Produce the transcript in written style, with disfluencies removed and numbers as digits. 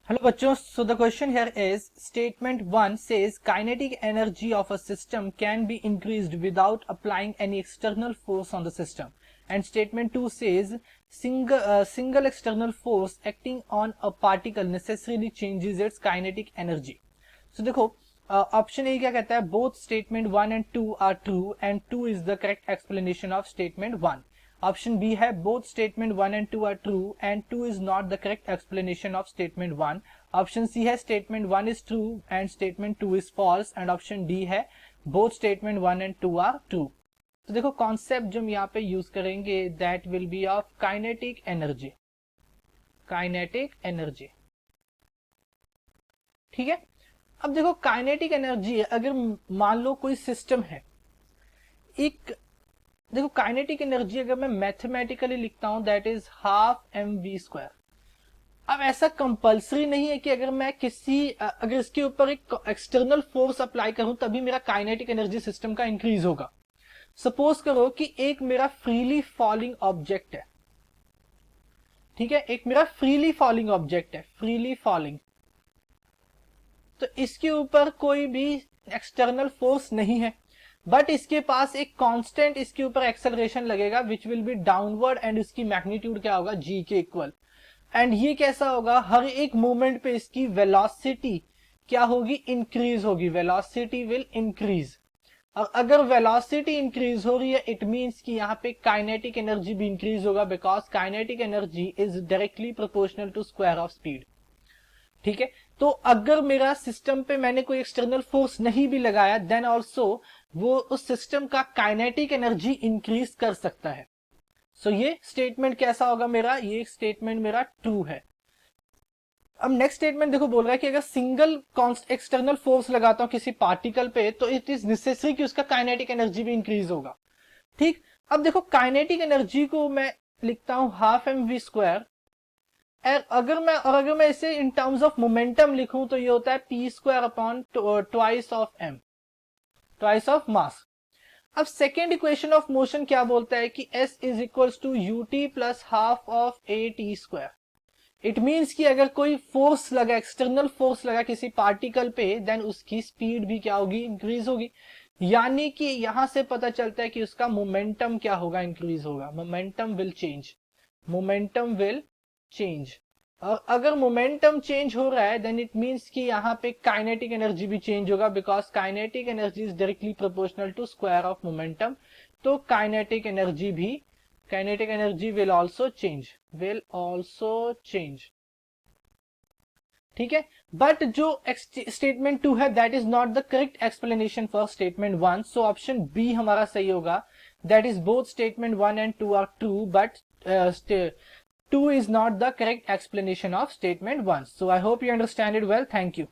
Hello bachcho, so the question here is statement 1 says kinetic energy of a system can be increased without applying any external force on the system, and statement 2 says single external force acting on a particle necessarily changes its kinetic energy. So देखो option A क्या कहता है, both statement 1 and 2 are true and 2 is the correct explanation of statement 1. Option B है both statement 1 and 2 are true and 2 is not the correct explanation of statement 1. Option C है statement 1 is true and statement 2 is false, and option D है both statement 1 and 2 are true. तो देखो concept जो हम यहाँ पे use करेंगे that will be of kinetic energy. Kinetic energy, ठीक है. अब देखो काइनेटिक एनर्जी, अगर मान लो कोई सिस्टम है, एक देखो काइनेटिक एनर्जी अगर मैं मैथमेटिकली लिखता हूं दैट इज हाफ mv². अब ऐसा कंपलसरी नहीं है कि अगर मैं अगर इसके ऊपर एक एक्सटर्नल फोर्स अप्लाई करूं तभी मेरा काइनेटिक एनर्जी सिस्टम का इंक्रीज होगा. सपोज करो कि एक मेरा फ्रीली फॉलिंग ऑब्जेक्ट है, ठीक है, एक मेरा फ्रीली फॉलिंग ऑब्जेक्ट है, फ्रीली फॉलिंग, तो इसके ऊपर कोई भी एक्सटर्नल फोर्स नहीं है, बट इसके पास एक कांस्टेंट इसके ऊपर एक्सेलरेशन लगेगा which will be downward, and इसकी मैग्नीट्यूड क्या होगा, जी के इक्वल. एंड ये कैसा होगा, हर एक मोमेंट पे इसकी वेलोसिटी क्या होगी, इंक्रीज होगी, वेलोसिटी विल इंक्रीज. और अगर वेलोसिटी इंक्रीज हो रही है इट मींस कि यहाँ पे काइनेटिक एनर्जी भी इंक्रीज होगा, because kinetic energy is directly proportional to square of speed. ठीक है, तो अगर मेरा सिस्टम पे मैंने कोई एक्सटर्नल फोर्स नहीं भी लगाया देन ऑल्सो वो उस सिस्टम का काइनेटिक एनर्जी इंक्रीज कर सकता है. सो ये स्टेटमेंट कैसा होगा मेरा, ये स्टेटमेंट मेरा ट्रू है. अब नेक्स्ट स्टेटमेंट देखो बोल रहा है कि अगर सिंगल एक्सटर्नल फोर्स लगाता हूं किसी पार्टिकल पे तो इट इज नेसेसरी कि उसका काइनेटिक एनर्जी भी इंक्रीज होगा. ठीक, अब देखो काइनेटिक एनर्जी को मैं लिखता हूं हाफ mv². अगर मैं इसे इन टर्म्स ऑफ मोमेंटम लिखूं तो ये होता है p² upon twice of m, twice of mass. अब सेकेंड इक्वेशन ऑफ मोशन क्या बोलता है कि s is equals to ut plus half of at². It means कि अगर कोई फोर्स लगा, एक्सटर्नल फोर्स लगा किसी पार्टिकल पे देन उसकी स्पीड भी क्या होगी, इंक्रीज होगी. यानी कि यहां से पता चलता है कि उसका मोमेंटम क्या होगा, इंक्रीज होगा. Momentum will change, momentum will change. और अगर मोमेंटम चेंज हो रहा है देन इट मींस कि यहाँ पे काइनेटिक एनर्जी भी चेंज होगा, because kinetic energy is directly proportional to square of momentum. तो kinetic energy will also change, ठीक है. बट जो स्टेटमेंट 2 है that is not the correct explanation for statement 1. So option B हमारा सही होगा, that is both statement 1 and 2 are true but 2 is not the correct explanation of statement 1. So I hope you understand it well. Thank you.